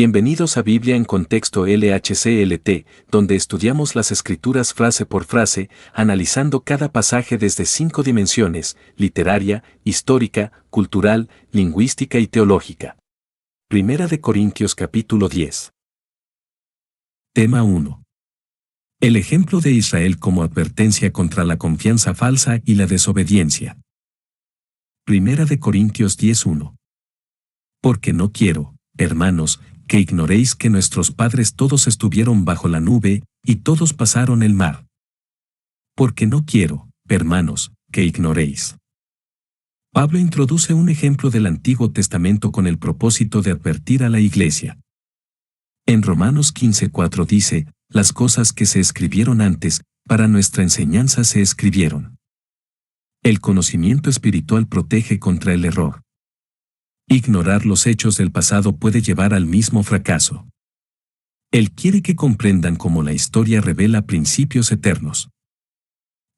Bienvenidos a Biblia en Contexto LHCLT, donde estudiamos las Escrituras frase por frase, analizando cada pasaje desde 5 dimensiones: literaria, histórica, cultural, lingüística y teológica. Primera de Corintios capítulo 10. Tema 1. El ejemplo de Israel como advertencia contra la confianza falsa y la desobediencia. Primera de Corintios 10:1. Porque no quiero, hermanos, que ignoréis que nuestros padres todos estuvieron bajo la nube, y todos pasaron el mar. Porque no quiero, hermanos, que ignoréis. Pablo introduce un ejemplo del Antiguo Testamento con el propósito de advertir a la Iglesia. En Romanos 15:4 dice: las cosas que se escribieron antes, para nuestra enseñanza se escribieron. El conocimiento espiritual protege contra el error. Ignorar los hechos del pasado puede llevar al mismo fracaso. Él quiere que comprendan cómo la historia revela principios eternos.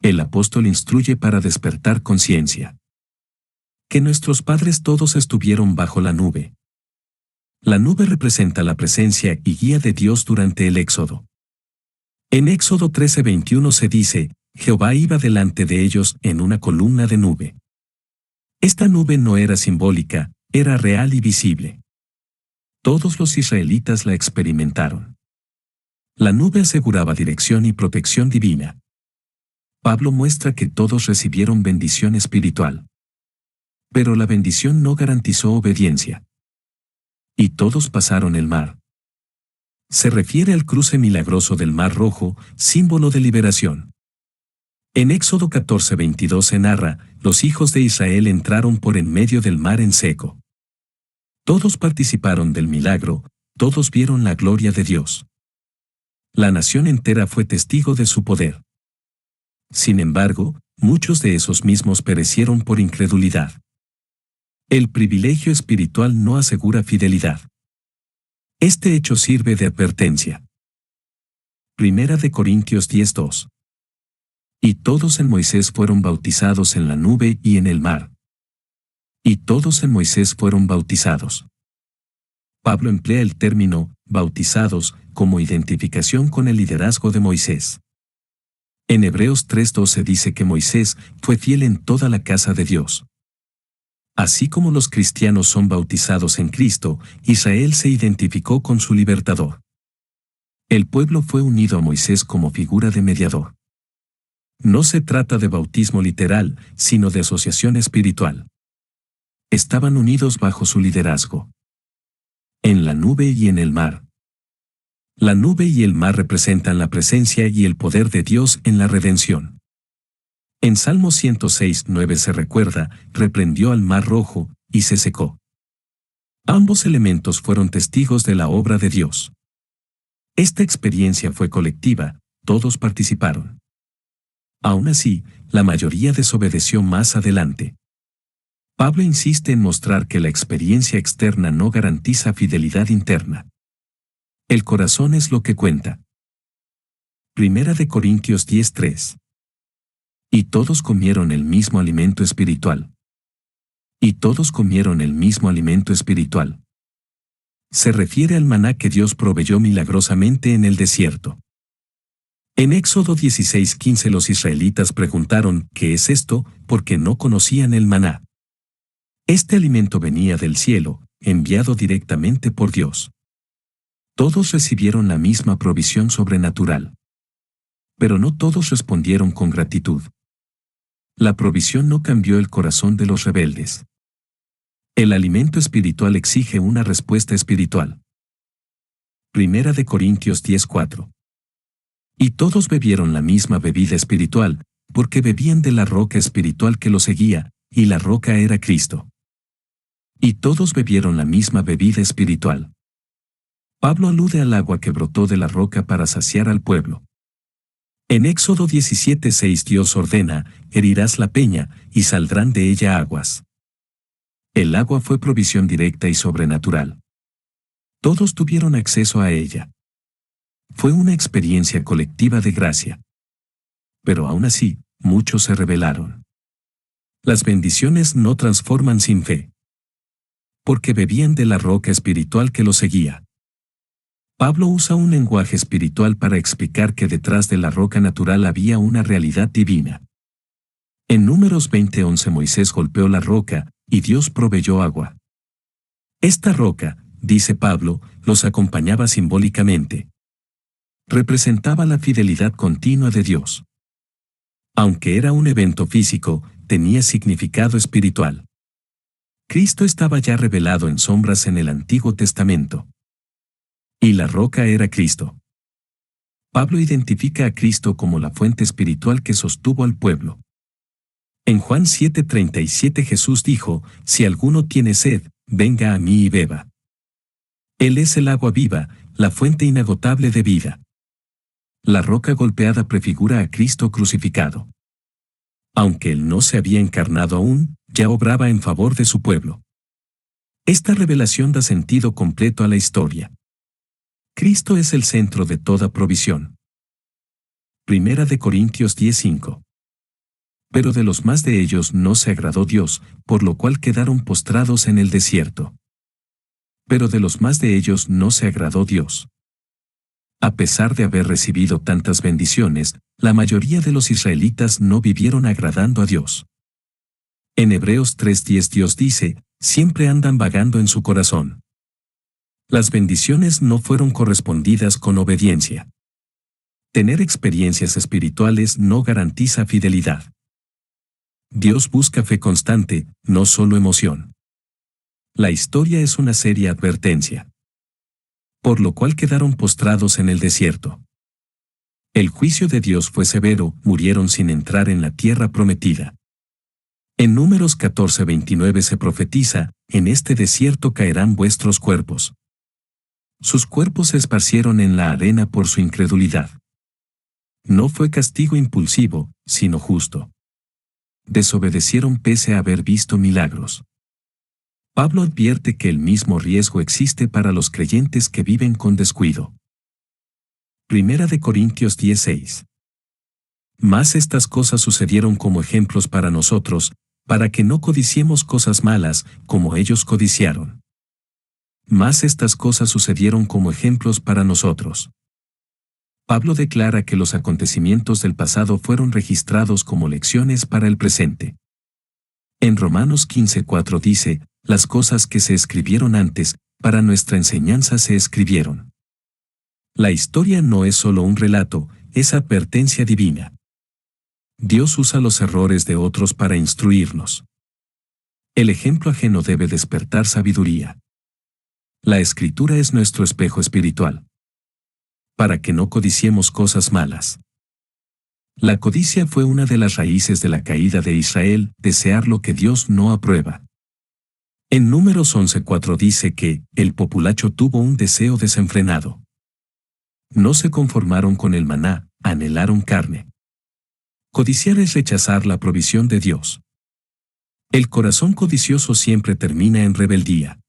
El apóstol instruye para despertar conciencia. Que nuestros padres todos estuvieron bajo la nube. La nube representa la presencia y guía de Dios durante el Éxodo. En Éxodo 13:21 se dice: Jehová iba delante de ellos en una columna de nube. Esta nube no era simbólica, era real y visible. Todos los israelitas la experimentaron. La nube aseguraba dirección y protección divina. Pablo muestra que todos recibieron bendición espiritual. Pero la bendición no garantizó obediencia. Y todos pasaron el mar. Se refiere al cruce milagroso del Mar Rojo, símbolo de liberación. En Éxodo 14:22 se narra: los hijos de Israel entraron por en medio del mar en seco. Todos participaron del milagro, todos vieron la gloria de Dios. La nación entera fue testigo de su poder. Sin embargo, muchos de esos mismos perecieron por incredulidad. El privilegio espiritual no asegura fidelidad. Este hecho sirve de advertencia. Primera de Corintios 10:2. Y todos en Moisés fueron bautizados en la nube y en el mar. Y todos en Moisés fueron bautizados. Pablo emplea el término bautizados como identificación con el liderazgo de Moisés. En Hebreos 3:12 dice que Moisés fue fiel en toda la casa de Dios. Así como los cristianos son bautizados en Cristo, Israel se identificó con su libertador. El pueblo fue unido a Moisés como figura de mediador. No se trata de bautismo literal, sino de asociación espiritual. Estaban unidos bajo su liderazgo. En la nube y en el mar. La nube y el mar representan la presencia y el poder de Dios en la redención. En Salmo 106:9 se recuerda: reprendió al mar rojo, y se secó. Ambos elementos fueron testigos de la obra de Dios. Esta experiencia fue colectiva, todos participaron. Aún así, la mayoría desobedeció más adelante. Pablo insiste en mostrar que la experiencia externa no garantiza fidelidad interna. El corazón es lo que cuenta. Primera de Corintios 10:3. Y todos comieron el mismo alimento espiritual. Y todos comieron el mismo alimento espiritual. Se refiere al maná que Dios proveyó milagrosamente en el desierto. En Éxodo 16:15 los israelitas preguntaron: ¿qué es esto?, porque no conocían el maná. Este alimento venía del cielo, enviado directamente por Dios. Todos recibieron la misma provisión sobrenatural. Pero no todos respondieron con gratitud. La provisión no cambió el corazón de los rebeldes. El alimento espiritual exige una respuesta espiritual. Primera de Corintios 10:4. Y todos bebieron la misma bebida espiritual, porque bebían de la roca espiritual que los seguía, y la roca era Cristo. Y todos bebieron la misma bebida espiritual. Pablo alude al agua que brotó de la roca para saciar al pueblo. En Éxodo 17:6 Dios ordena: herirás la peña, y saldrán de ella aguas. El agua fue provisión directa y sobrenatural. Todos tuvieron acceso a ella. Fue una experiencia colectiva de gracia. Pero aún así, muchos se rebelaron. Las bendiciones no transforman sin fe. Porque bebían de la roca espiritual que los seguía. Pablo usa un lenguaje espiritual para explicar que detrás de la roca natural había una realidad divina. En Números 20:11 Moisés golpeó la roca, y Dios proveyó agua. Esta roca, dice Pablo, los acompañaba simbólicamente. Representaba la fidelidad continua de Dios. Aunque era un evento físico, tenía significado espiritual. Cristo estaba ya revelado en sombras en el Antiguo Testamento. Y la roca era Cristo. Pablo identifica a Cristo como la fuente espiritual que sostuvo al pueblo. En Juan 7:37 Jesús dijo, «Si alguno tiene sed, venga a mí y beba». Él es el agua viva, la fuente inagotable de vida. La roca golpeada prefigura a Cristo crucificado. Aunque Él no se había encarnado aún, ya obraba en favor de su pueblo. Esta revelación da sentido completo a la historia. Cristo es el centro de toda provisión. Primera de Corintios 10:5. Pero de los más de ellos no se agradó Dios, por lo cual quedaron postrados en el desierto. Pero de los más de ellos no se agradó Dios. A pesar de haber recibido tantas bendiciones, la mayoría de los israelitas no vivieron agradando a Dios. En Hebreos 3:10 Dios dice, siempre andan vagando en su corazón. Las bendiciones no fueron correspondidas con obediencia. Tener experiencias espirituales no garantiza fidelidad. Dios busca fe constante, no solo emoción. La historia es una seria advertencia. Por lo cual quedaron postrados en el desierto. El juicio de Dios fue severo, murieron sin entrar en la tierra prometida. En Números 14:29 se profetiza, en este desierto caerán vuestros cuerpos. Sus cuerpos se esparcieron en la arena por su incredulidad. No fue castigo impulsivo, sino justo. Desobedecieron pese a haber visto milagros. Pablo advierte que el mismo riesgo existe para los creyentes que viven con descuido. Primera de Corintios 10:6. Mas estas cosas sucedieron como ejemplos para nosotros, para que no codiciemos cosas malas, como ellos codiciaron. Mas estas cosas sucedieron como ejemplos para nosotros. Pablo declara que los acontecimientos del pasado fueron registrados como lecciones para el presente. En Romanos 15:4 dice, las cosas que se escribieron antes, para nuestra enseñanza se escribieron. La historia no es solo un relato, es advertencia divina. Dios usa los errores de otros para instruirnos. El ejemplo ajeno debe despertar sabiduría. La Escritura es nuestro espejo espiritual. Para que no codiciemos cosas malas. La codicia fue una de las raíces de la caída de Israel, desear lo que Dios no aprueba. En Números 11:4 dice que, el populacho tuvo un deseo desenfrenado. No se conformaron con el maná, anhelaron carne. Codiciar es rechazar la provisión de Dios. El corazón codicioso siempre termina en rebeldía.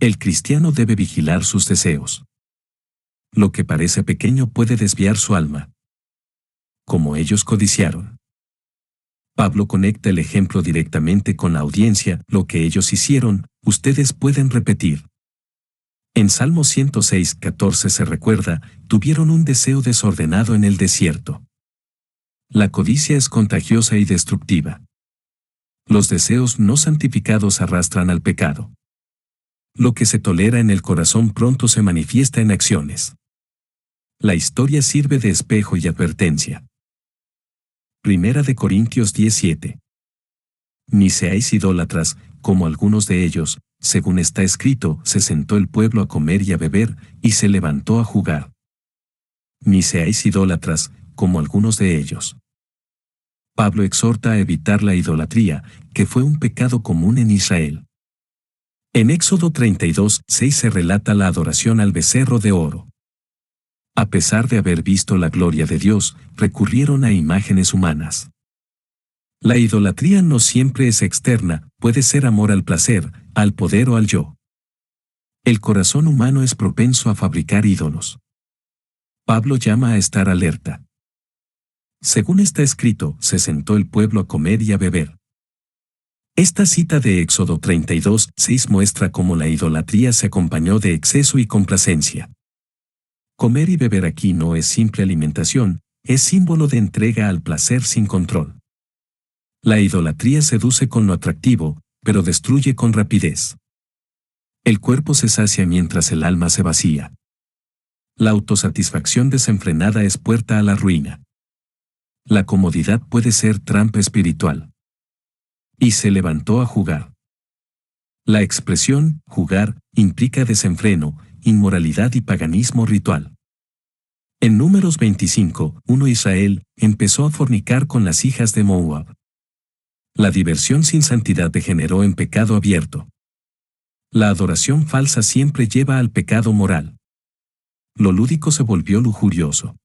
El cristiano debe vigilar sus deseos. Lo que parece pequeño puede desviar su alma. Como ellos codiciaron. Pablo conecta el ejemplo directamente con la audiencia, lo que ellos hicieron, ustedes pueden repetir. En Salmo 106:14 se recuerda, tuvieron un deseo desordenado en el desierto. La codicia es contagiosa y destructiva. Los deseos no santificados arrastran al pecado. Lo que se tolera en el corazón pronto se manifiesta en acciones. La historia sirve de espejo y advertencia. Primera de Corintios 10:7. Ni seáis idólatras, como algunos de ellos, según está escrito, se sentó el pueblo a comer y a beber, y se levantó a jugar. Ni seáis idólatras, como algunos de ellos. Pablo exhorta a evitar la idolatría, que fue un pecado común en Israel. En Éxodo 32:6 se relata la adoración al becerro de oro. A pesar de haber visto la gloria de Dios, recurrieron a imágenes humanas. La idolatría no siempre es externa, puede ser amor al placer, al poder o al yo. El corazón humano es propenso a fabricar ídolos. Pablo llama a estar alerta. Según está escrito, se sentó el pueblo a comer y a beber. Esta cita de Éxodo 32:6 muestra cómo la idolatría se acompañó de exceso y complacencia. Comer y beber aquí no es simple alimentación, es símbolo de entrega al placer sin control. La idolatría seduce con lo atractivo, pero destruye con rapidez. El cuerpo se sacia mientras el alma se vacía. La autosatisfacción desenfrenada es puerta a la ruina. La comodidad puede ser trampa espiritual. Y se levantó a jugar. La expresión jugar implica desenfreno, inmoralidad y paganismo ritual. En Números 25:1 Israel empezó a fornicar con las hijas de Moab. La diversión sin santidad degeneró en pecado abierto. La adoración falsa siempre lleva al pecado moral. Lo lúdico se volvió lujurioso.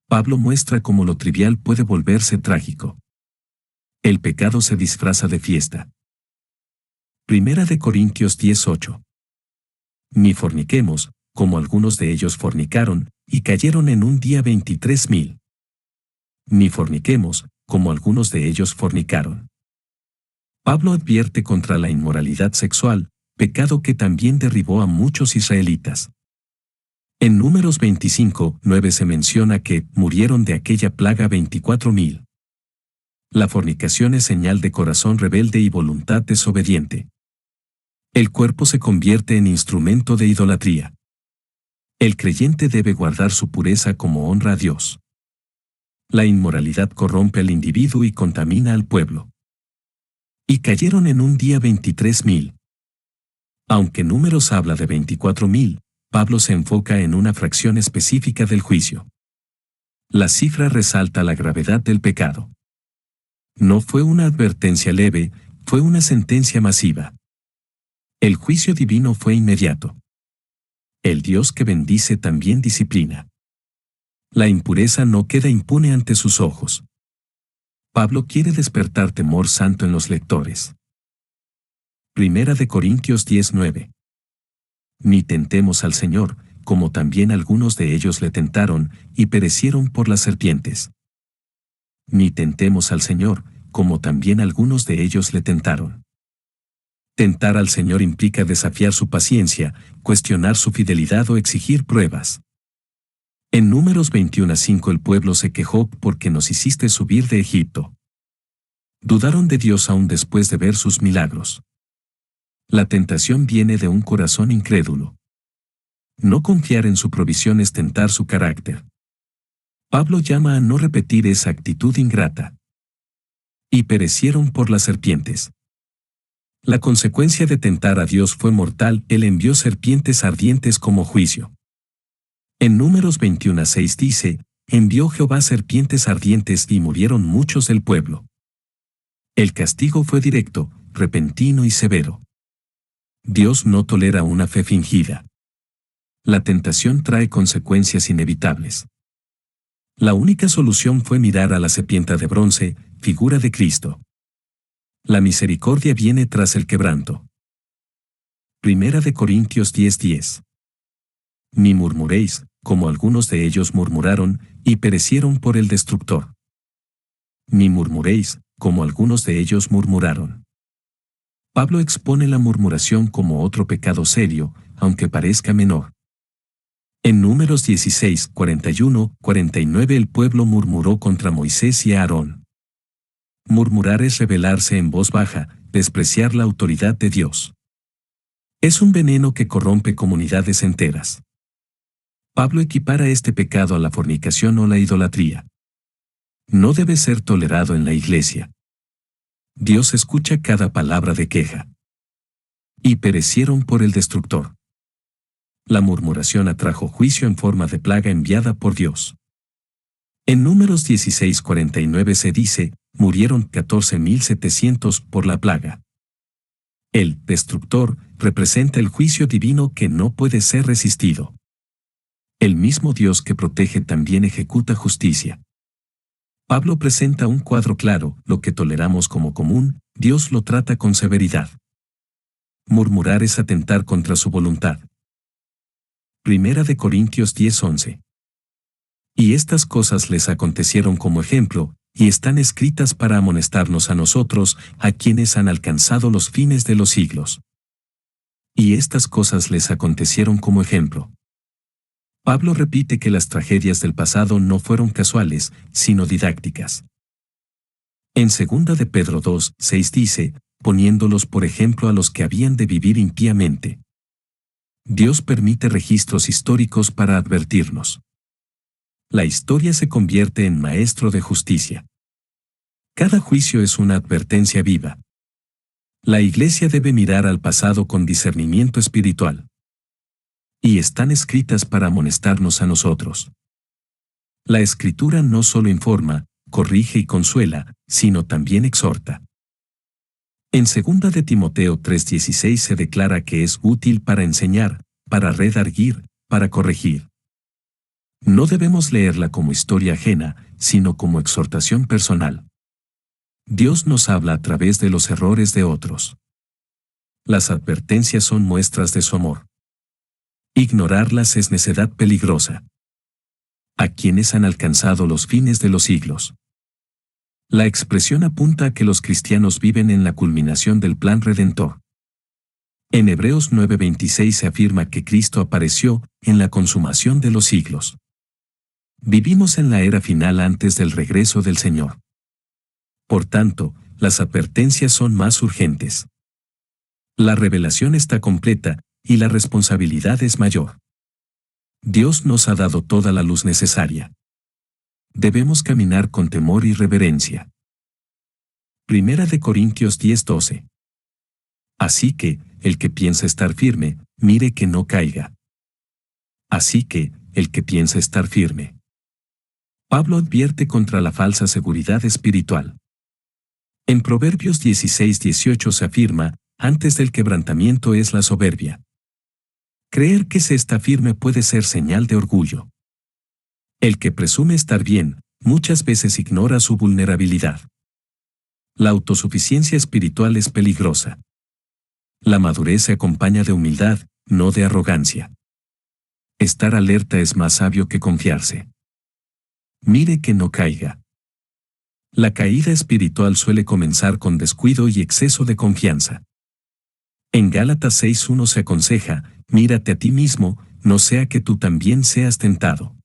Pablo muestra cómo lo trivial puede volverse trágico. El pecado se disfraza de fiesta. Primera de Corintios 10:8. Ni forniquemos, como algunos de ellos fornicaron, y cayeron en un día 23,000. Ni forniquemos, como algunos de ellos fornicaron. Pablo advierte contra la inmoralidad sexual, pecado que también derribó a muchos israelitas. En Números 25:9 se menciona que murieron de aquella plaga 24,000. La fornicación es señal de corazón rebelde y voluntad desobediente. El cuerpo se convierte en instrumento de idolatría. El creyente debe guardar su pureza como honra a Dios. La inmoralidad corrompe al individuo y contamina al pueblo. Y cayeron en un día 23,000. Aunque Números habla de 24,000, Pablo se enfoca en una fracción específica del juicio. La cifra resalta la gravedad del pecado. No fue una advertencia leve, fue una sentencia masiva. El juicio divino fue inmediato. El Dios que bendice también disciplina. La impureza no queda impune ante sus ojos. Pablo quiere despertar temor santo en los lectores. Primera de Corintios 10:9. Ni tentemos al Señor, como también algunos de ellos le tentaron, y perecieron por las serpientes. Ni tentemos al Señor, como también algunos de ellos le tentaron. Tentar al Señor implica desafiar su paciencia, cuestionar su fidelidad o exigir pruebas. En Números 21:5 el pueblo se quejó porque nos hiciste subir de Egipto. Dudaron de Dios aún después de ver sus milagros. La tentación viene de un corazón incrédulo. No confiar en su provisión es tentar su carácter. Pablo llama a no repetir esa actitud ingrata. Y perecieron por las serpientes. La consecuencia de tentar a Dios fue mortal, Él envió serpientes ardientes como juicio. En Números 21:6 dice, envió Jehová serpientes ardientes y murieron muchos del pueblo. El castigo fue directo, repentino y severo. Dios no tolera una fe fingida. La tentación trae consecuencias inevitables. La única solución fue mirar a la serpiente de bronce, figura de Cristo. La misericordia viene tras el quebranto. Primera de Corintios 10:10. Ni murmuréis, como algunos de ellos murmuraron, y perecieron por el destructor. Ni murmuréis, como algunos de ellos murmuraron. Pablo expone la murmuración como otro pecado serio, aunque parezca menor. En Números 16:41-49 el pueblo murmuró contra Moisés y Aarón. Murmurar es rebelarse en voz baja, despreciar la autoridad de Dios. Es un veneno que corrompe comunidades enteras. Pablo equipara este pecado a la fornicación o la idolatría. No debe ser tolerado en la iglesia. Dios escucha cada palabra de queja. Y perecieron por el destructor. La murmuración atrajo juicio en forma de plaga enviada por Dios. En Números 16:49 se dice, murieron 14,700 por la plaga. El destructor representa el juicio divino que no puede ser resistido. El mismo Dios que protege también ejecuta justicia. Pablo presenta un cuadro claro, lo que toleramos como común, Dios lo trata con severidad. Murmurar es atentar contra su voluntad. Primera de Corintios 10:11. Y estas cosas les acontecieron como ejemplo, y están escritas para amonestarnos a nosotros, a quienes han alcanzado los fines de los siglos. Y estas cosas les acontecieron como ejemplo. Pablo repite que las tragedias del pasado no fueron casuales, sino didácticas. En 2 de Pedro 2:6 dice, poniéndolos por ejemplo a los que habían de vivir impíamente. Dios permite registros históricos para advertirnos. La historia se convierte en maestro de justicia. Cada juicio es una advertencia viva. La Iglesia debe mirar al pasado con discernimiento espiritual. Y están escritas para amonestarnos a nosotros. La Escritura no solo informa, corrige y consuela, sino también exhorta. En 2 de Timoteo 3:16 se declara que es útil para enseñar, para redarguir, para corregir. No debemos leerla como historia ajena, sino como exhortación personal. Dios nos habla a través de los errores de otros. Las advertencias son muestras de su amor. Ignorarlas es necedad peligrosa. A quienes han alcanzado los fines de los siglos. La expresión apunta a que los cristianos viven en la culminación del plan redentor. En Hebreos 9:26 se afirma que Cristo apareció en la consumación de los siglos. Vivimos en la era final antes del regreso del Señor. Por tanto, las advertencias son más urgentes. La revelación está completa, y la responsabilidad es mayor. Dios nos ha dado toda la luz necesaria. Debemos caminar con temor y reverencia. 1 Corintios 10:12. Así que, el que piensa estar firme, mire que no caiga. Así que, el que piensa estar firme. Pablo advierte contra la falsa seguridad espiritual. En Proverbios 16:18 se afirma, antes del quebrantamiento es la soberbia. Creer que se está firme puede ser señal de orgullo. El que presume estar bien, muchas veces ignora su vulnerabilidad. La autosuficiencia espiritual es peligrosa. La madurez se acompaña de humildad, no de arrogancia. Estar alerta es más sabio que confiarse. Mire que no caiga. La caída espiritual suele comenzar con descuido y exceso de confianza. En Gálatas 6:1 se aconseja, mírate a ti mismo, no sea que tú también seas tentado.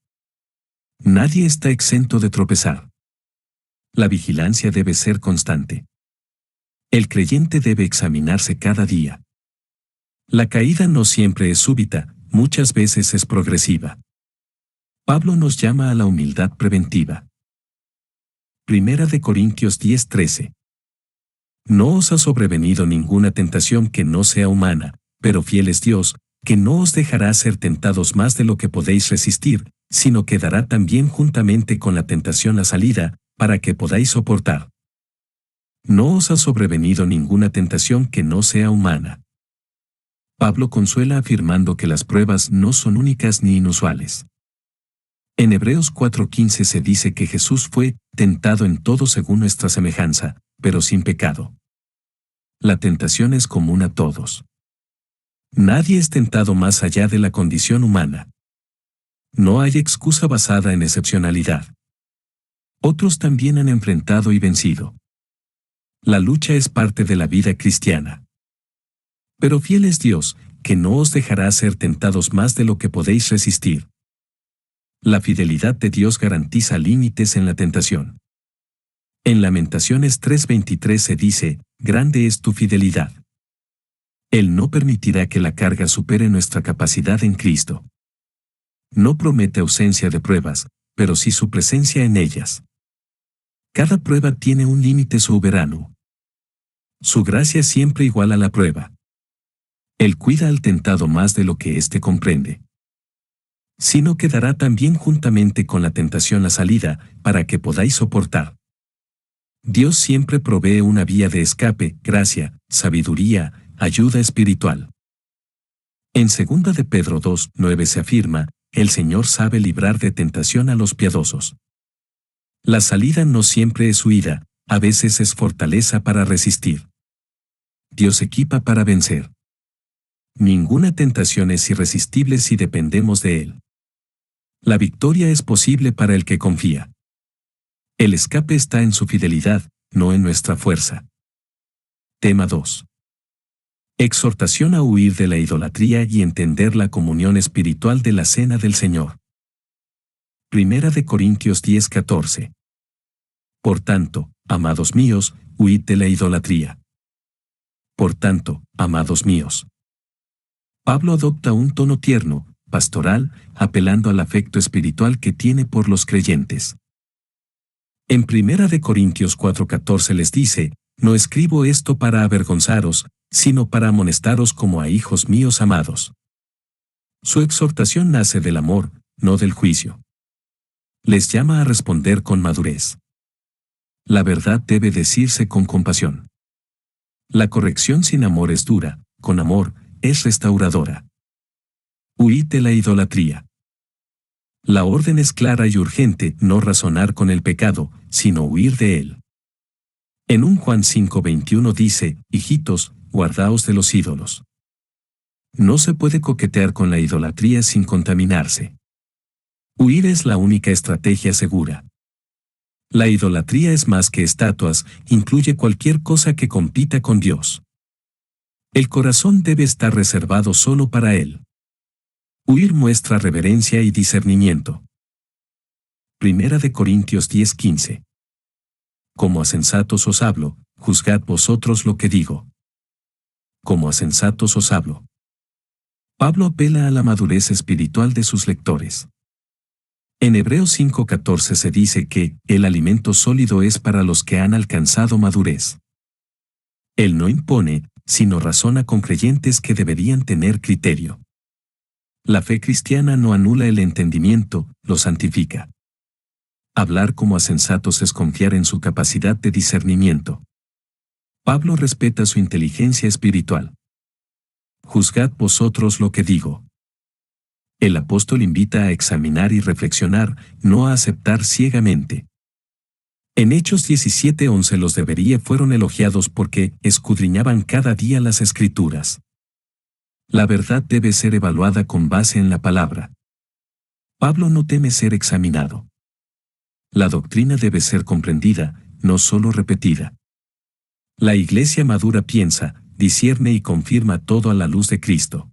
Nadie está exento de tropezar. La vigilancia debe ser constante. El creyente debe examinarse cada día. La caída no siempre es súbita, muchas veces es progresiva. Pablo nos llama a la humildad preventiva. 1 Corintios 10:13. No os ha sobrevenido ninguna tentación que no sea humana, pero fiel es Dios, que no os dejará ser tentados más de lo que podéis resistir, sino que dará también juntamente con la tentación la salida, para que podáis soportar. No os ha sobrevenido ninguna tentación que no sea humana. Pablo consuela afirmando que las pruebas no son únicas ni inusuales. En Hebreos 4:15 se dice que Jesús fue tentado en todo según nuestra semejanza, pero sin pecado. La tentación es común a todos. Nadie es tentado más allá de la condición humana. No hay excusa basada en excepcionalidad. Otros también han enfrentado y vencido. La lucha es parte de la vida cristiana. Pero fiel es Dios, que no os dejará ser tentados más de lo que podéis resistir. La fidelidad de Dios garantiza límites en la tentación. En Lamentaciones 3:23 se dice, grande es tu fidelidad. Él no permitirá que la carga supere nuestra capacidad en Cristo. No promete ausencia de pruebas, pero sí su presencia en ellas. Cada prueba tiene un límite soberano. Su gracia es siempre igual a la prueba. Él cuida al tentado más de lo que éste comprende. Sino que dará también juntamente con la tentación la salida, para que podáis soportar. Dios siempre provee una vía de escape, gracia, sabiduría, ayuda espiritual. En 2 de Pedro 2:9 se afirma, el Señor sabe librar de tentación a los piadosos. La salida no siempre es huida, a veces es fortaleza para resistir. Dios equipa para vencer. Ninguna tentación es irresistible si dependemos de Él. La victoria es posible para el que confía. El escape está en su fidelidad, no en nuestra fuerza. Tema 2. Exhortación a huir de la idolatría y entender la comunión espiritual de la Cena del Señor. Primera de Corintios 10:14. Por tanto, amados míos, huid de la idolatría. Por tanto, amados míos. Pablo adopta un tono tierno, pastoral, apelando al afecto espiritual que tiene por los creyentes. En 1 de Corintios 4:14 les dice, no escribo esto para avergonzaros, sino para amonestaros como a hijos míos amados. Su exhortación nace del amor, no del juicio. Les llama a responder con madurez. La verdad debe decirse con compasión. La corrección sin amor es dura, con amor, es restauradora. Huid de la idolatría. La orden es clara y urgente, no razonar con el pecado, sino huir de él. En 1 Juan 5:21 dice, hijitos, guardaos de los ídolos. No se puede coquetear con la idolatría sin contaminarse. Huir es la única estrategia segura. La idolatría es más que estatuas, incluye cualquier cosa que compita con Dios. El corazón debe estar reservado solo para Él. Huir muestra reverencia y discernimiento. Primera de Corintios 10:15. Como a sensatos os hablo, juzgad vosotros lo que digo. Como a sensatos os hablo. Pablo apela a la madurez espiritual de sus lectores. En Hebreos 5:14 se dice que el alimento sólido es para los que han alcanzado madurez. Él no impone, sino razona con creyentes que deberían tener criterio. La fe cristiana no anula el entendimiento, lo santifica. Hablar como a sensatos es confiar en su capacidad de discernimiento. Pablo respeta su inteligencia espiritual. Juzgad vosotros lo que digo. El apóstol invita a examinar y reflexionar, no a aceptar ciegamente. En Hechos 17:11 los de Berea fueron elogiados porque escudriñaban cada día las Escrituras. La verdad debe ser evaluada con base en la palabra. Pablo no teme ser examinado. La doctrina debe ser comprendida, no solo repetida. La iglesia madura piensa, discierne y confirma todo a la luz de Cristo.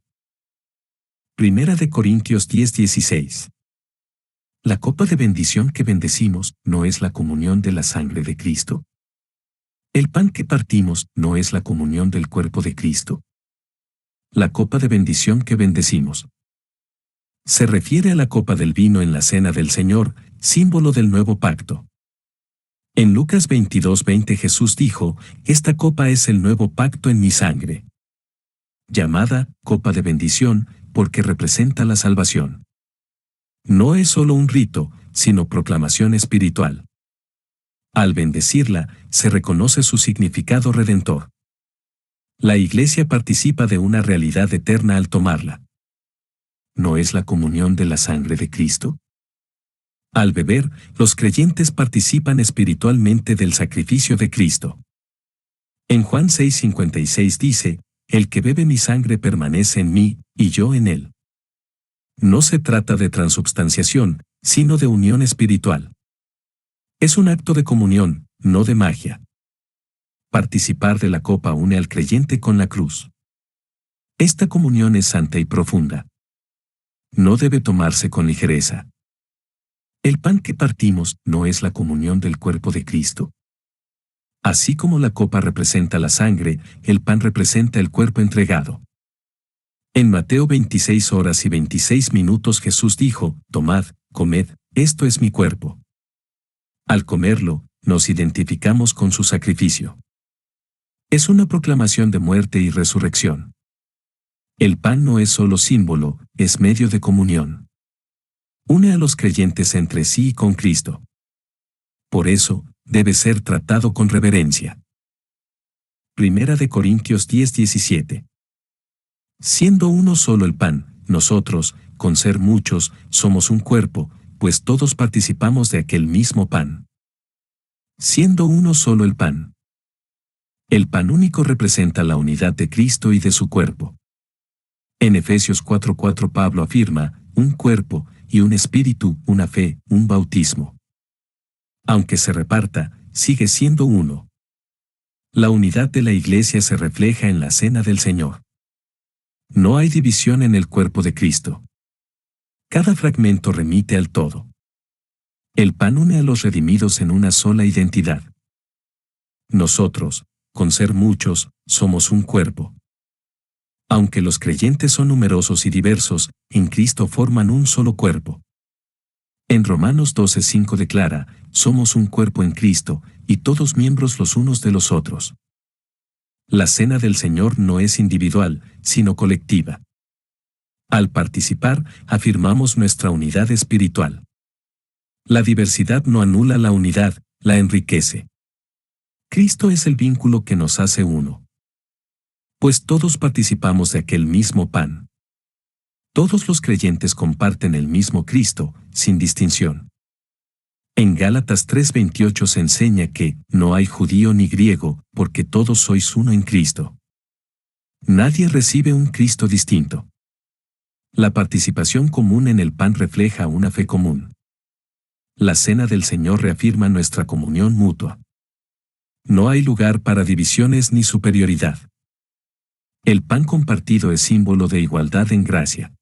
Primera de Corintios 10:16. ¿La copa de bendición que bendecimos no es la comunión de la sangre de Cristo? ¿El pan que partimos no es la comunión del cuerpo de Cristo? La copa de bendición que bendecimos. Se refiere a la copa del vino en la cena del Señor, símbolo del nuevo pacto. En Lucas 22:20 Jesús dijo, esta copa es el nuevo pacto en mi sangre. Llamada copa de bendición, porque representa la salvación. No es solo un rito, sino proclamación espiritual. Al bendecirla, se reconoce su significado redentor. La Iglesia participa de una realidad eterna al tomarla. ¿No es la comunión de la sangre de Cristo? Al beber, los creyentes participan espiritualmente del sacrificio de Cristo. En Juan 6:56 dice, el que bebe mi sangre permanece en mí, y yo en él. No se trata de transubstanciación, sino de unión espiritual. Es un acto de comunión, no de magia. Participar de la copa une al creyente con la cruz. Esta comunión es santa y profunda. No debe tomarse con ligereza. El pan que partimos no es la comunión del cuerpo de Cristo. Así como la copa representa la sangre, el pan representa el cuerpo entregado. En Mateo 26:26 Jesús dijo, tomad, comed, esto es mi cuerpo. Al comerlo, nos identificamos con su sacrificio. Es una proclamación de muerte y resurrección. El pan no es solo símbolo, es medio de comunión. Une a los creyentes entre sí y con Cristo. Por eso, debe ser tratado con reverencia. Primera de Corintios 10:17. Siendo uno solo el pan, nosotros, con ser muchos, somos un cuerpo, pues todos participamos de aquel mismo pan. Siendo uno solo el pan. El pan único representa la unidad de Cristo y de su cuerpo. En Efesios 4:4 Pablo afirma, un cuerpo, y un espíritu, una fe, un bautismo. Aunque se reparta, sigue siendo uno. La unidad de la Iglesia se refleja en la cena del Señor. No hay división en el cuerpo de Cristo. Cada fragmento remite al todo. El pan une a los redimidos en una sola identidad. Nosotros, con ser muchos, somos un cuerpo. Aunque los creyentes son numerosos y diversos, en Cristo forman un solo cuerpo. En Romanos 12:5 declara, somos un cuerpo en Cristo, y todos miembros los unos de los otros. La cena del Señor no es individual, sino colectiva. Al participar, afirmamos nuestra unidad espiritual. La diversidad no anula la unidad, la enriquece. Cristo es el vínculo que nos hace uno. Pues todos participamos de aquel mismo pan. Todos los creyentes comparten el mismo Cristo, sin distinción. En Gálatas 3:28 se enseña que no hay judío ni griego, porque todos sois uno en Cristo. Nadie recibe un Cristo distinto. La participación común en el pan refleja una fe común. La cena del Señor reafirma nuestra comunión mutua. No hay lugar para divisiones ni superioridad. El pan compartido es símbolo de igualdad en gracia.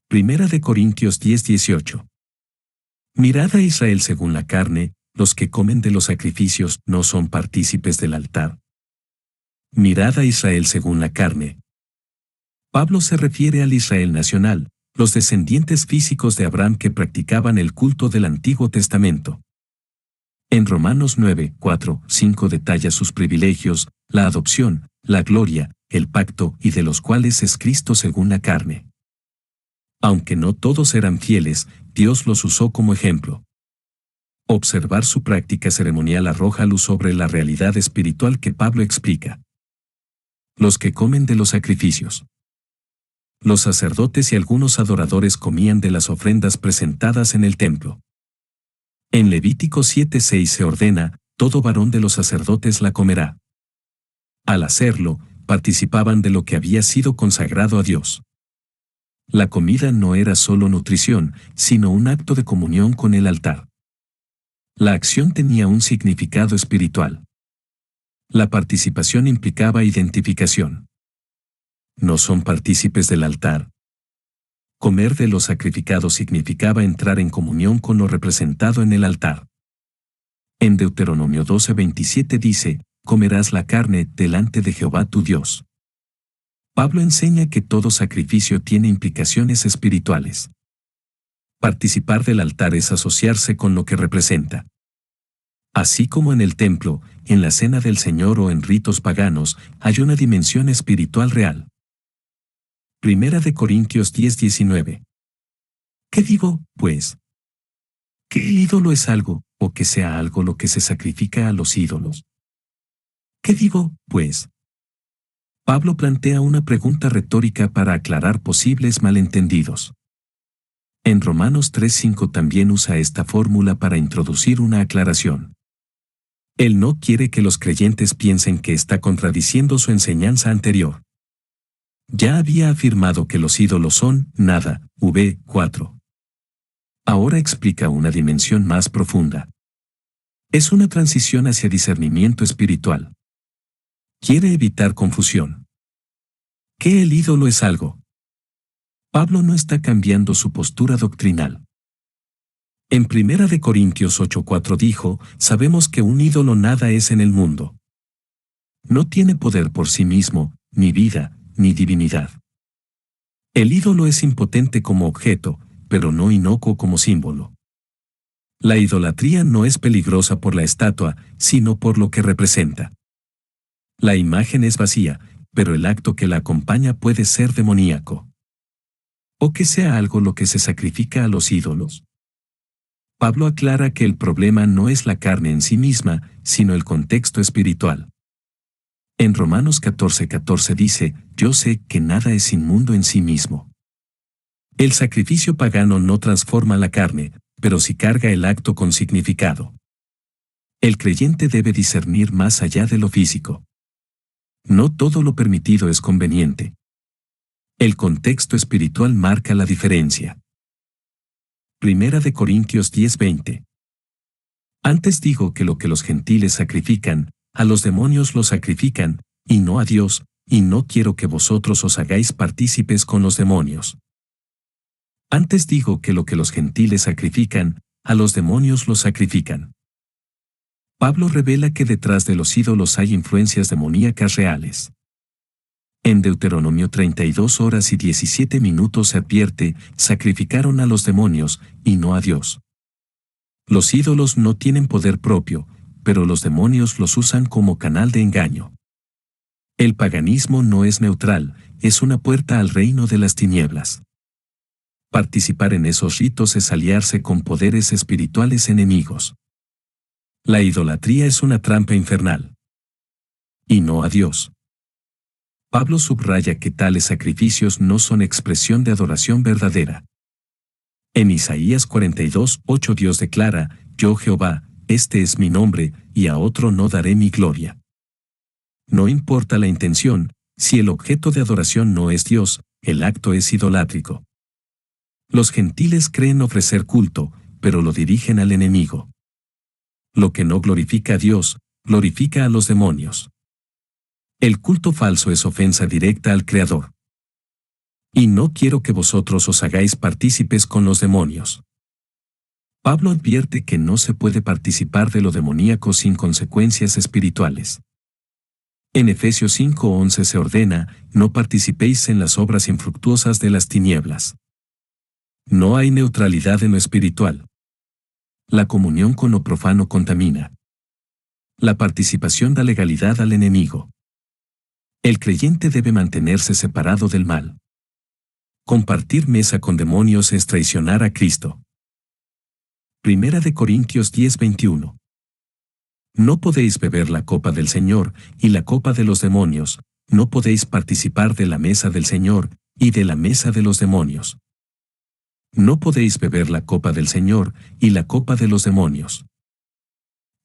Primera de Corintios 10:18. Mirad a Israel según la carne, los que comen de los sacrificios no son partícipes del altar. Mirad a Israel según la carne. Pablo se refiere al Israel nacional, los descendientes físicos de Abraham que practicaban el culto del Antiguo Testamento. En Romanos 9:4-5 detalla sus privilegios, la adopción, la gloria, el pacto y de los cuales es Cristo según la carne. Aunque no todos eran fieles, Dios los usó como ejemplo. Observar su práctica ceremonial arroja luz sobre la realidad espiritual que Pablo explica. Los que comen de los sacrificios. Los sacerdotes y algunos adoradores comían de las ofrendas presentadas en el templo. En Levítico 7:6 se ordena, todo varón de los sacerdotes la comerá. Al hacerlo, participaban de lo que había sido consagrado a Dios. La comida no era solo nutrición, sino un acto de comunión con el altar. La acción tenía un significado espiritual. La participación implicaba identificación. ¿No son partícipes del altar? Comer de lo sacrificado significaba entrar en comunión con lo representado en el altar. En Deuteronomio 12:27 dice, comerás la carne delante de Jehová tu Dios. Pablo enseña que todo sacrificio tiene implicaciones espirituales. Participar del altar es asociarse con lo que representa. Así como en el templo, en la cena del Señor o en ritos paganos, hay una dimensión espiritual real. Primera de Corintios 10:19. ¿Qué digo, pues? ¿Que el ídolo es algo, o que sea algo lo que se sacrifica a los ídolos? ¿Qué digo, pues? Pablo plantea una pregunta retórica para aclarar posibles malentendidos. En Romanos 3:5 también usa esta fórmula para introducir una aclaración. Él no quiere que los creyentes piensen que está contradiciendo su enseñanza anterior. Ya había afirmado que los ídolos son nada, v4. Ahora explica una dimensión más profunda. Es una transición hacia discernimiento espiritual. Quiere evitar confusión. ¿Que el ídolo es algo? Pablo no está cambiando su postura doctrinal. En 1 de Corintios 8:4 dijo, sabemos que un ídolo nada es en el mundo. No tiene poder por sí mismo, ni vida, ni divinidad. El ídolo es impotente como objeto, pero no inocuo como símbolo. La idolatría no es peligrosa por la estatua, sino por lo que representa. La imagen es vacía, pero el acto que la acompaña puede ser demoníaco. O que sea algo lo que se sacrifica a los ídolos. Pablo aclara que el problema no es la carne en sí misma, sino el contexto espiritual. En Romanos 14:14 dice, yo sé que nada es inmundo en sí mismo. El sacrificio pagano no transforma la carne, pero sí carga el acto con significado. El creyente debe discernir más allá de lo físico. No todo lo permitido es conveniente. El contexto espiritual marca la diferencia. Primera de Corintios 10:20. Antes digo que lo que los gentiles sacrifican, a los demonios lo sacrifican, y no a Dios, y no quiero que vosotros os hagáis partícipes con los demonios. Antes digo que lo que los gentiles sacrifican, a los demonios los sacrifican. Pablo revela que detrás de los ídolos hay influencias demoníacas reales. En Deuteronomio 32 horas y 17 minutos se advierte, sacrificaron a los demonios, y no a Dios. Los ídolos no tienen poder propio, pero los demonios los usan como canal de engaño. El paganismo no es neutral, es una puerta al reino de las tinieblas. Participar en esos ritos es aliarse con poderes espirituales enemigos. La idolatría es una trampa infernal. Y no a Dios. Pablo subraya que tales sacrificios no son expresión de adoración verdadera. En Isaías 42:8 Dios declara, Yo Jehová, este es mi nombre, y a otro no daré mi gloria. No importa la intención, si el objeto de adoración no es Dios, el acto es idolátrico. Los gentiles creen ofrecer culto, pero lo dirigen al enemigo. Lo que no glorifica a Dios, glorifica a los demonios. El culto falso es ofensa directa al Creador. Y no quiero que vosotros os hagáis partícipes con los demonios. Pablo advierte que no se puede participar de lo demoníaco sin consecuencias espirituales. En Efesios 5:11 se ordena, no participéis en las obras infructuosas de las tinieblas. No hay neutralidad en lo espiritual. La comunión con lo profano contamina. La participación da legalidad al enemigo. El creyente debe mantenerse separado del mal. Compartir mesa con demonios es traicionar a Cristo. Primera de Corintios 10:21. No podéis beber la copa del Señor y la copa de los demonios, no podéis participar de la mesa del Señor y de la mesa de los demonios. No podéis beber la copa del Señor y la copa de los demonios.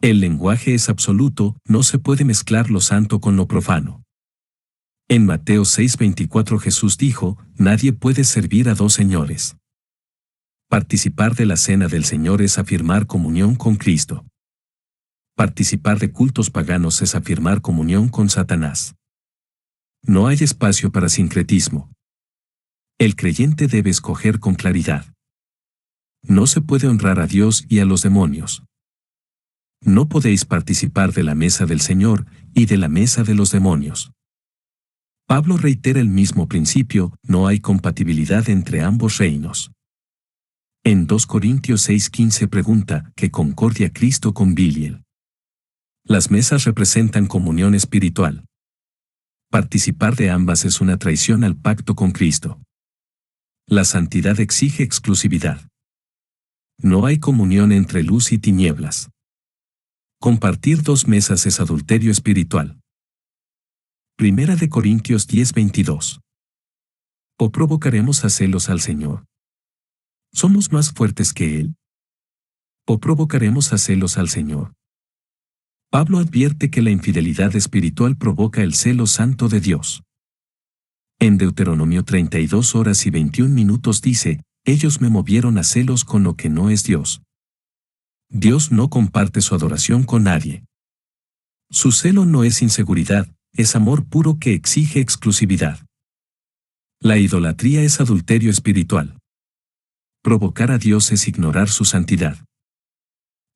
El lenguaje es absoluto, no se puede mezclar lo santo con lo profano. En Mateo 6:24 Jesús dijo, nadie puede servir a dos señores. Participar de la cena del Señor es afirmar comunión con Cristo. Participar de cultos paganos es afirmar comunión con Satanás. No hay espacio para sincretismo. El creyente debe escoger con claridad. No se puede honrar a Dios y a los demonios. No podéis participar de la mesa del Señor y de la mesa de los demonios. Pablo reitera el mismo principio, no hay compatibilidad entre ambos reinos. En 2 Corintios 6:15 pregunta, ¿qué concordia Cristo con Biliel? Las mesas representan comunión espiritual. Participar de ambas es una traición al pacto con Cristo. La santidad exige exclusividad. No hay comunión entre luz y tinieblas. Compartir dos mesas es adulterio espiritual. Primera de Corintios 10:22. ¿O provocaremos a celos al Señor? ¿Somos más fuertes que Él? ¿O provocaremos a celos al Señor? Pablo advierte que la infidelidad espiritual provoca el celo santo de Dios. En Deuteronomio 32 horas y 21 minutos dice, ellos me movieron a celos con lo que no es Dios. Dios no comparte su adoración con nadie. Su celo no es inseguridad, es amor puro que exige exclusividad. La idolatría es adulterio espiritual. Provocar a Dios es ignorar su santidad.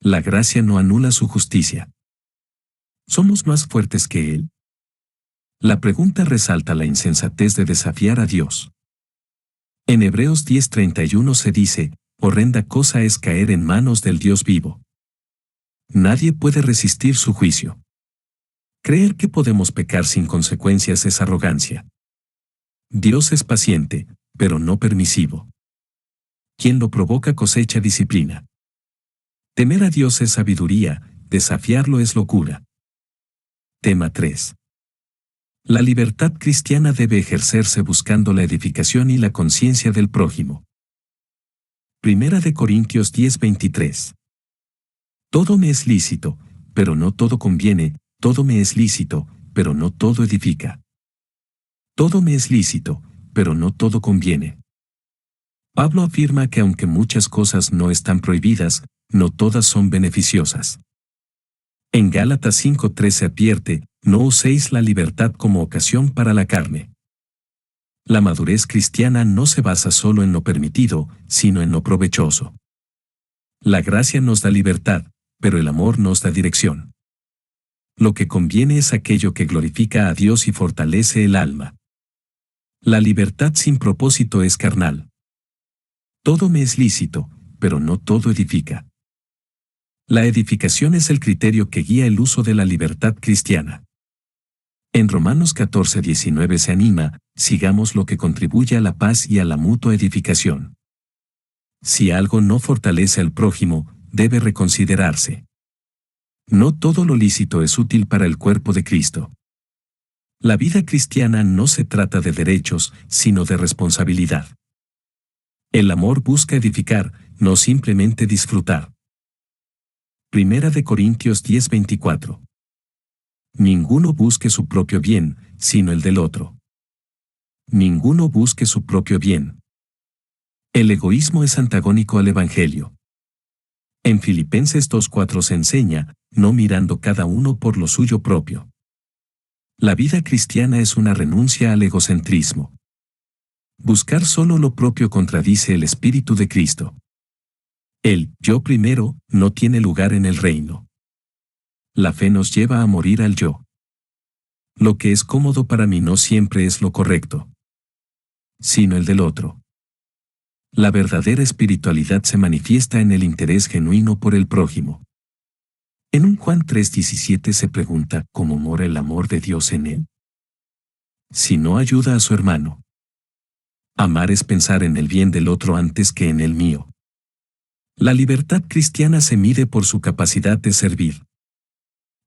La gracia no anula su justicia. ¿Somos más fuertes que Él? La pregunta resalta la insensatez de desafiar a Dios. En Hebreos 10:31 se dice, horrenda cosa es caer en manos del Dios vivo. Nadie puede resistir su juicio. Creer que podemos pecar sin consecuencias es arrogancia. Dios es paciente, pero no permisivo. Quien lo provoca cosecha disciplina. Temer a Dios es sabiduría, desafiarlo es locura. Tema 3. La libertad cristiana debe ejercerse buscando la edificación y la conciencia del prójimo. Primera de Corintios 10:23. Todo me es lícito, pero no todo conviene, todo me es lícito, pero no todo edifica. Todo me es lícito, pero no todo conviene. Pablo afirma que aunque muchas cosas no están prohibidas, no todas son beneficiosas. En Gálatas 5:13 advierte, no uséis la libertad como ocasión para la carne. La madurez cristiana no se basa solo en lo permitido, sino en lo provechoso. La gracia nos da libertad, pero el amor nos da dirección. Lo que conviene es aquello que glorifica a Dios y fortalece el alma. La libertad sin propósito es carnal. Todo me es lícito, pero no todo edifica. La edificación es el criterio que guía el uso de la libertad cristiana. En Romanos 14:19 se anima, sigamos lo que contribuye a la paz y a la mutua edificación. Si algo no fortalece al prójimo, debe reconsiderarse. No todo lo lícito es útil para el cuerpo de Cristo. La vida cristiana no se trata de derechos, sino de responsabilidad. El amor busca edificar, no simplemente disfrutar. Primera de Corintios 10:24. Ninguno busque su propio bien, sino el del otro. Ninguno busque su propio bien. El egoísmo es antagónico al Evangelio. En Filipenses 2:4 se enseña, no mirando cada uno por lo suyo propio. La vida cristiana es una renuncia al egocentrismo. Buscar solo lo propio contradice el espíritu de Cristo. El yo primero no tiene lugar en el reino. La fe nos lleva a morir al yo. Lo que es cómodo para mí no siempre es lo correcto, sino el del otro. La verdadera espiritualidad se manifiesta en el interés genuino por el prójimo. En un Juan 3:17 se pregunta, ¿cómo mora el amor de Dios en él? Si no ayuda a su hermano. Amar es pensar en el bien del otro antes que en el mío. La libertad cristiana se mide por su capacidad de servir.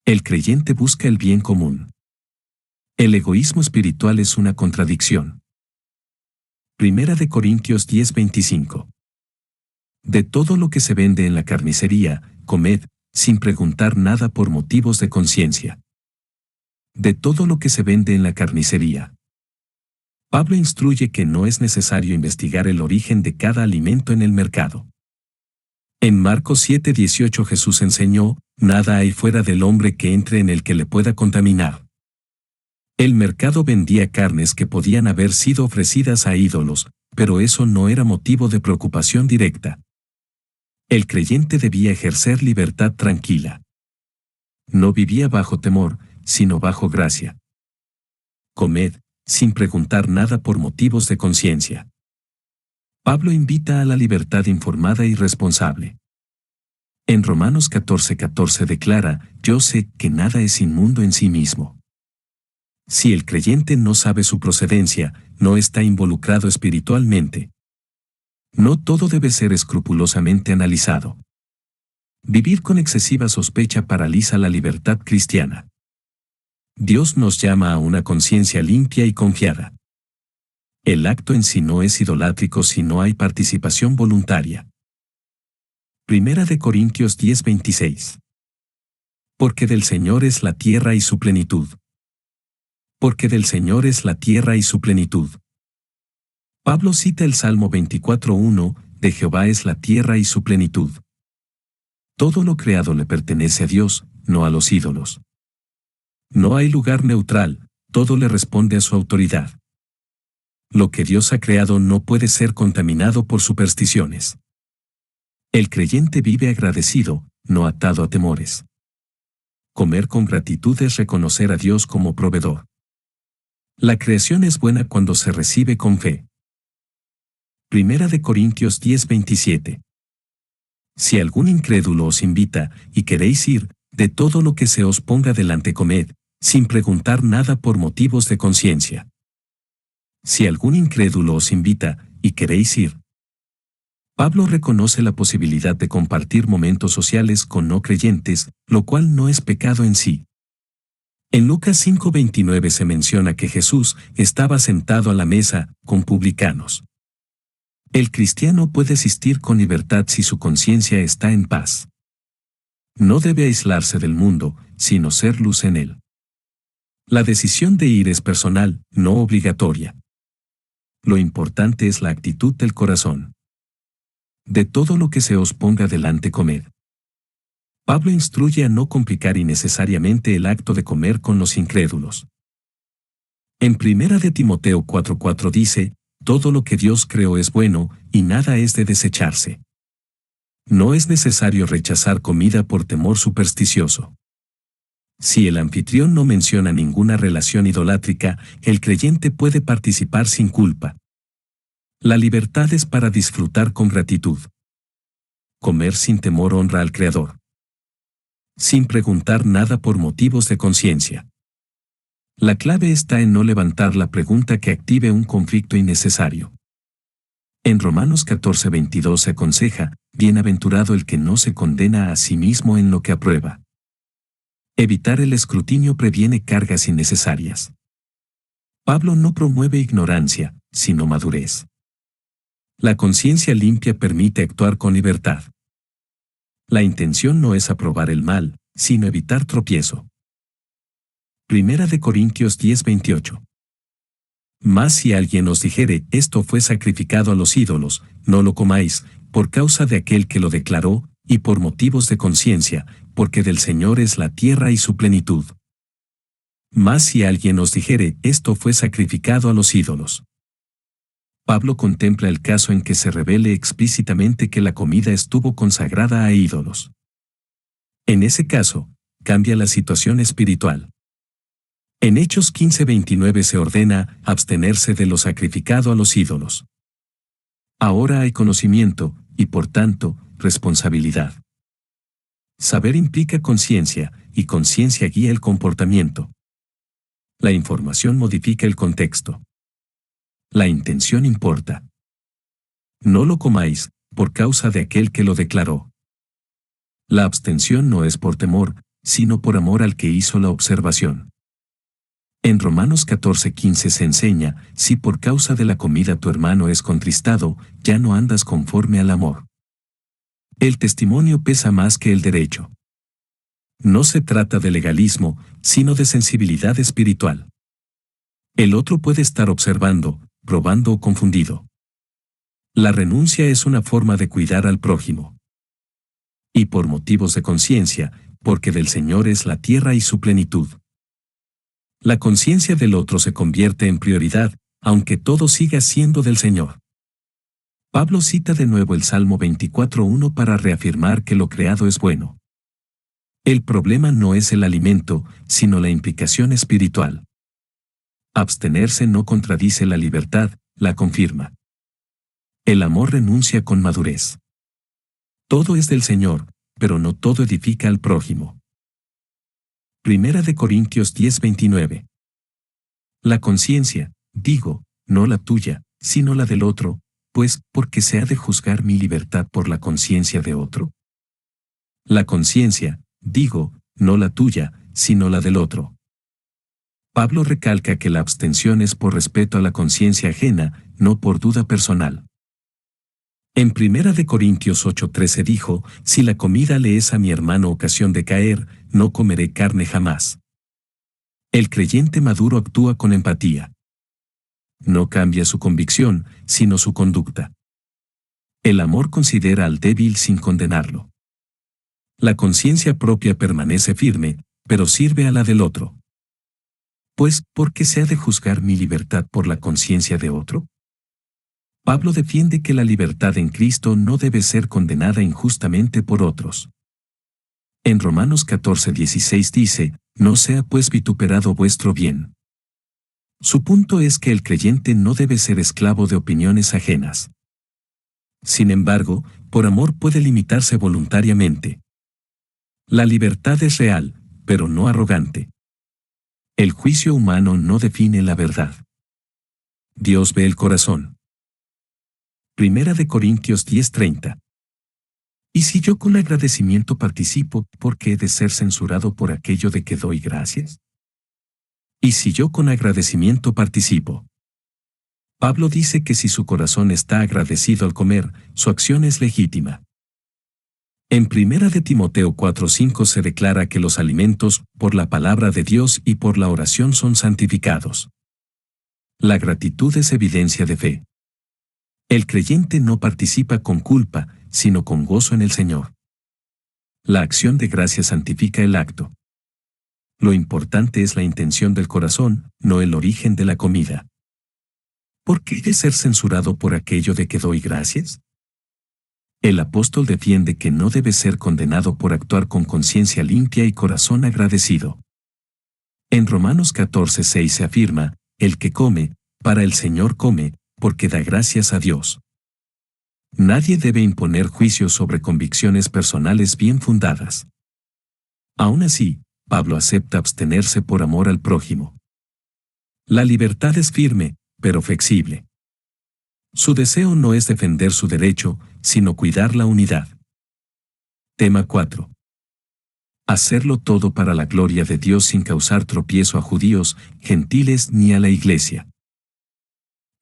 El creyente busca el bien común. El egoísmo espiritual es una contradicción. Primera de Corintios 10:25. De todo lo que se vende en la carnicería, comed, sin preguntar nada por motivos de conciencia. De todo lo que se vende en la carnicería. Pablo instruye que no es necesario investigar el origen de cada alimento en el mercado. En Marcos 7:18 Jesús enseñó, nada hay fuera del hombre que entre en el que le pueda contaminar. El mercado vendía carnes que podían haber sido ofrecidas a ídolos, pero eso no era motivo de preocupación directa. El creyente debía ejercer libertad tranquila. No vivía bajo temor, sino bajo gracia. Comed, sin preguntar nada por motivos de conciencia. Pablo invita a la libertad informada y responsable. En Romanos 14:14 declara, yo sé que nada es inmundo en sí mismo. Si el creyente no sabe su procedencia, no está involucrado espiritualmente. No todo debe ser escrupulosamente analizado. Vivir con excesiva sospecha paraliza la libertad cristiana. Dios nos llama a una conciencia limpia y confiada. El acto en sí no es idolátrico si no hay participación voluntaria. Primera de Corintios 10:26. Porque del Señor es la tierra y su plenitud. Porque del Señor es la tierra y su plenitud. Pablo cita el Salmo 24:1, de Jehová es la tierra y su plenitud. Todo lo creado le pertenece a Dios, no a los ídolos. No hay lugar neutral, todo le responde a su autoridad. Lo que Dios ha creado no puede ser contaminado por supersticiones. El creyente vive agradecido, no atado a temores. Comer con gratitud es reconocer a Dios como proveedor. La creación es buena cuando se recibe con fe. Primera de Corintios 10:27. Si algún incrédulo os invita, y queréis ir, de todo lo que se os ponga delante comed, sin preguntar nada por motivos de conciencia. Si algún incrédulo os invita, y queréis ir. Pablo reconoce la posibilidad de compartir momentos sociales con no creyentes, lo cual no es pecado en sí. En Lucas 5:29 se menciona que Jesús estaba sentado a la mesa con publicanos. El cristiano puede asistir con libertad si su conciencia está en paz. No debe aislarse del mundo, sino ser luz en él. La decisión de ir es personal, no obligatoria. Lo importante es la actitud del corazón. De todo lo que se os ponga delante comed. Pablo instruye a no complicar innecesariamente el acto de comer con los incrédulos. En Primera de Timoteo 4:4 dice, todo lo que Dios creó es bueno, y nada es de desecharse. No es necesario rechazar comida por temor supersticioso. Si el anfitrión no menciona ninguna relación idolátrica, el creyente puede participar sin culpa. La libertad es para disfrutar con gratitud. Comer sin temor honra al Creador. Sin preguntar nada por motivos de conciencia. La clave está en no levantar la pregunta que active un conflicto innecesario. En Romanos 14:22 se aconseja, bienaventurado el que no se condena a sí mismo en lo que aprueba. Evitar el escrutinio previene cargas innecesarias. Pablo no promueve ignorancia, sino madurez. La conciencia limpia permite actuar con libertad. La intención no es aprobar el mal, sino evitar tropiezo. Primera de Corintios 10:28. Mas si alguien os dijere, esto fue sacrificado a los ídolos, no lo comáis, por causa de aquel que lo declaró, y por motivos de conciencia, porque del Señor es la tierra y su plenitud. Mas si alguien os dijere, esto fue sacrificado a los ídolos. Pablo contempla el caso en que se revele explícitamente que la comida estuvo consagrada a ídolos. En ese caso, cambia la situación espiritual. En Hechos 15:29 se ordena abstenerse de lo sacrificado a los ídolos. Ahora hay conocimiento, y por tanto, responsabilidad. Saber implica conciencia, y conciencia guía el comportamiento. La información modifica el contexto. La intención importa. No lo comáis, por causa de aquel que lo declaró. La abstención no es por temor, sino por amor al que hizo la observación. En Romanos 14:15 se enseña, si por causa de la comida tu hermano es contristado, ya no andas conforme al amor. El testimonio pesa más que el derecho. No se trata de legalismo, sino de sensibilidad espiritual. El otro puede estar observando, probando o confundido. La renuncia es una forma de cuidar al prójimo. Y por motivos de conciencia, porque del Señor es la tierra y su plenitud. La conciencia del otro se convierte en prioridad, aunque todo siga siendo del Señor. Pablo cita de nuevo el Salmo 24:1 para reafirmar que lo creado es bueno. El problema no es el alimento, sino la implicación espiritual. Abstenerse no contradice la libertad, la confirma. El amor renuncia con madurez. Todo es del Señor, pero no todo edifica al prójimo. Primera de Corintios 10:29. La conciencia, digo, no la tuya, sino la del otro, pues, ¿por qué se ha de juzgar mi libertad por la conciencia de otro? La conciencia, digo, no la tuya, sino la del otro. Pablo recalca que la abstención es por respeto a la conciencia ajena, no por duda personal. En Primera de Corintios 8:13 dijo, si la comida le es a mi hermano ocasión de caer, no comeré carne jamás. El creyente maduro actúa con empatía. No cambia su convicción, sino su conducta. El amor considera al débil sin condenarlo. La conciencia propia permanece firme, pero sirve a la del otro. Pues, ¿por qué se ha de juzgar mi libertad por la conciencia de otro? Pablo defiende que la libertad en Cristo no debe ser condenada injustamente por otros. En Romanos 14:16 dice, no sea pues vituperado vuestro bien. Su punto es que el creyente no debe ser esclavo de opiniones ajenas. Sin embargo, por amor puede limitarse voluntariamente. La libertad es real, pero no arrogante. El juicio humano no define la verdad. Dios ve el corazón. Primera de Corintios 10:30. Y si yo con agradecimiento participo, ¿por qué he de ser censurado por aquello de que doy gracias? Y si yo con agradecimiento participo. Pablo dice que si su corazón está agradecido al comer, su acción es legítima. En Primera de Timoteo 4:5 se declara que los alimentos, por la palabra de Dios y por la oración son santificados. La gratitud es evidencia de fe. El creyente no participa con culpa, sino con gozo en el Señor. La acción de gracia santifica el acto. Lo importante es la intención del corazón, no el origen de la comida. ¿Por qué he de ser censurado por aquello de que doy gracias? El apóstol defiende que no debe ser condenado por actuar con conciencia limpia y corazón agradecido. En Romanos 14:6 se afirma, el que come, para el Señor come, porque da gracias a Dios. Nadie debe imponer juicios sobre convicciones personales bien fundadas. Aún así, Pablo acepta abstenerse por amor al prójimo. La libertad es firme, pero flexible. Su deseo no es defender su derecho, sino cuidar la unidad. Tema 4. Hacerlo todo para la gloria de Dios sin causar tropiezo a judíos, gentiles ni a la iglesia.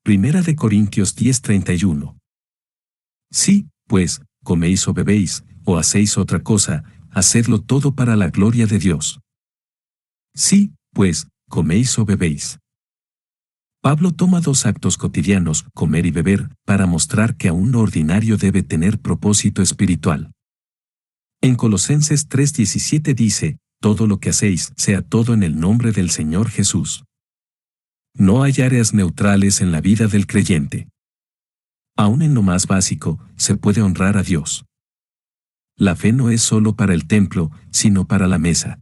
Primera de Corintios 10:31. Sí, pues, coméis o bebéis, o hacéis otra cosa, hacedlo todo para la gloria de Dios. Sí, pues, coméis o bebéis. Pablo toma dos actos cotidianos, comer y beber, para mostrar que aún lo ordinario debe tener propósito espiritual. En Colosenses 3:17 dice, todo lo que hacéis, sea todo en el nombre del Señor Jesús. No hay áreas neutrales en la vida del creyente. Aún en lo más básico, se puede honrar a Dios. La fe no es solo para el templo, sino para la mesa.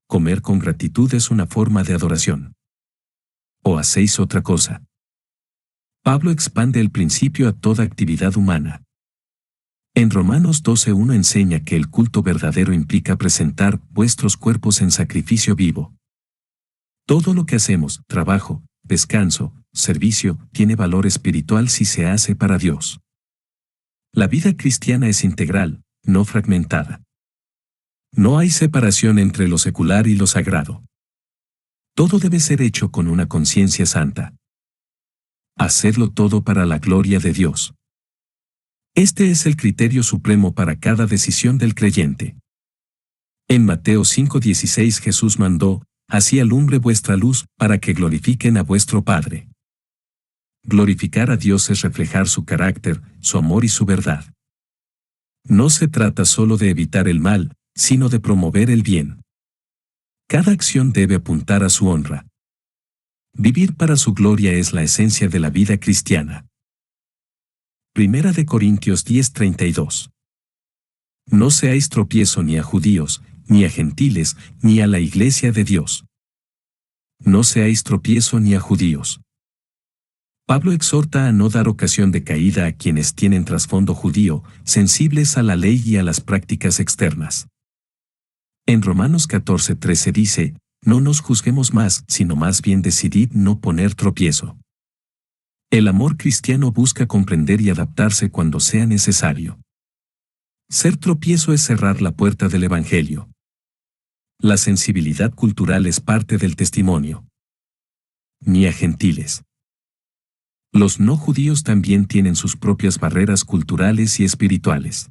Comer con gratitud es una forma de adoración. ¿O hacéis otra cosa? Pablo expande el principio a toda actividad humana. En Romanos 12:1 enseña que el culto verdadero implica presentar vuestros cuerpos en sacrificio vivo. Todo lo que hacemos, trabajo, descanso, servicio, tiene valor espiritual si se hace para Dios. La vida cristiana es integral, no fragmentada. No hay separación entre lo secular y lo sagrado. Todo debe ser hecho con una conciencia santa. Hacedlo todo para la gloria de Dios. Este es el criterio supremo para cada decisión del creyente. En Mateo 5:16 Jesús mandó, así alumbre vuestra luz, para que glorifiquen a vuestro Padre. Glorificar a Dios es reflejar su carácter, su amor y su verdad. No se trata solo de evitar el mal, sino de promover el bien. Cada acción debe apuntar a su honra. Vivir para su gloria es la esencia de la vida cristiana. Primera de Corintios 10:32. No seáis tropiezo ni a judíos, ni a gentiles, ni a la iglesia de Dios. No seáis tropiezo ni a judíos. Pablo exhorta a no dar ocasión de caída a quienes tienen trasfondo judío, sensibles a la ley y a las prácticas externas. En Romanos 14:13 dice, no nos juzguemos más, sino más bien decidid no poner tropiezo. El amor cristiano busca comprender y adaptarse cuando sea necesario. Ser tropiezo es cerrar la puerta del Evangelio. La sensibilidad cultural es parte del testimonio. Ni a gentiles. Los no judíos también tienen sus propias barreras culturales y espirituales.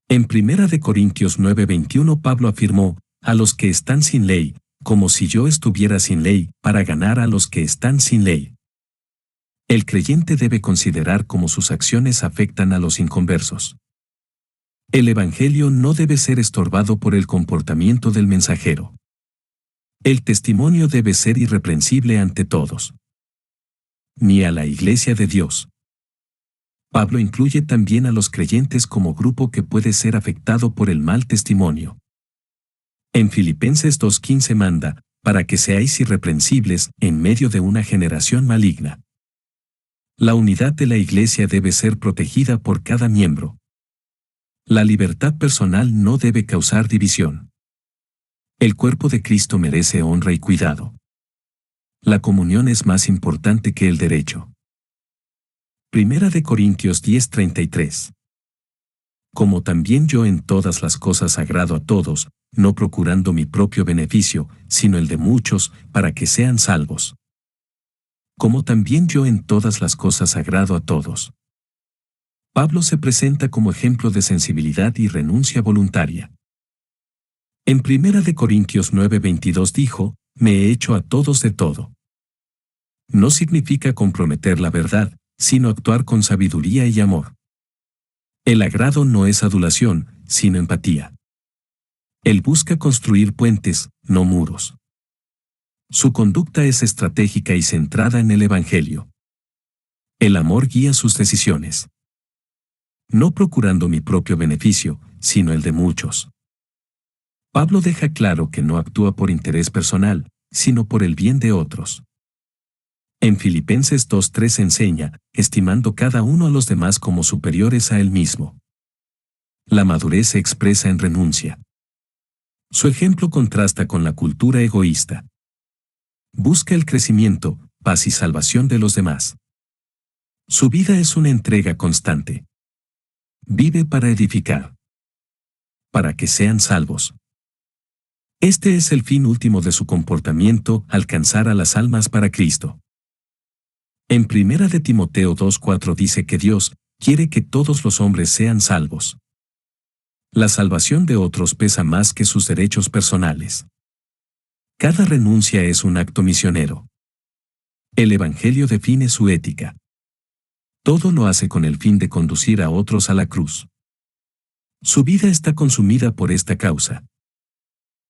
En 1 de Corintios 9:21 Pablo afirmó, a los que están sin ley, como si yo estuviera sin ley, para ganar a los que están sin ley. El creyente debe considerar cómo sus acciones afectan a los inconversos. El Evangelio no debe ser estorbado por el comportamiento del mensajero. El testimonio debe ser irreprensible ante todos. Ni a la iglesia de Dios. Pablo incluye también a los creyentes como grupo que puede ser afectado por el mal testimonio. En Filipenses 2:15 manda, para que seáis irreprensibles en medio de una generación maligna. La unidad de la iglesia debe ser protegida por cada miembro. La libertad personal no debe causar división. El cuerpo de Cristo merece honra y cuidado. La comunión es más importante que el derecho. Primera de Corintios 10:33. Como también yo en todas las cosas agrado a todos, no procurando mi propio beneficio, sino el de muchos, para que sean salvos. Como también yo en todas las cosas agrado a todos. Pablo se presenta como ejemplo de sensibilidad y renuncia voluntaria. En 1 de Corintios 9:22 dijo, me he hecho a todos de todo. No significa comprometer la verdad, sino actuar con sabiduría y amor. El agrado no es adulación, sino empatía. Él busca construir puentes, no muros. Su conducta es estratégica y centrada en el Evangelio. El amor guía sus decisiones. no procurando mi propio beneficio, sino el de muchos. Pablo deja claro que no actúa por interés personal, sino por el bien de otros. En Filipenses 2:3 enseña, estimando cada uno a los demás como superiores a él mismo. La madurez se expresa en renuncia. Su ejemplo contrasta con la cultura egoísta. Busca el crecimiento, paz y salvación de los demás. Su vida es una entrega constante. Vive para edificar. Para que sean salvos. Este es el fin último de su comportamiento, alcanzar a las almas para Cristo. En 1 de Timoteo 2:4 dice que Dios quiere que todos los hombres sean salvos. La salvación de otros pesa más que sus derechos personales. Cada renuncia es un acto misionero. El Evangelio define su ética. Todo lo hace con el fin de conducir a otros a la cruz. Su vida está consumida por esta causa.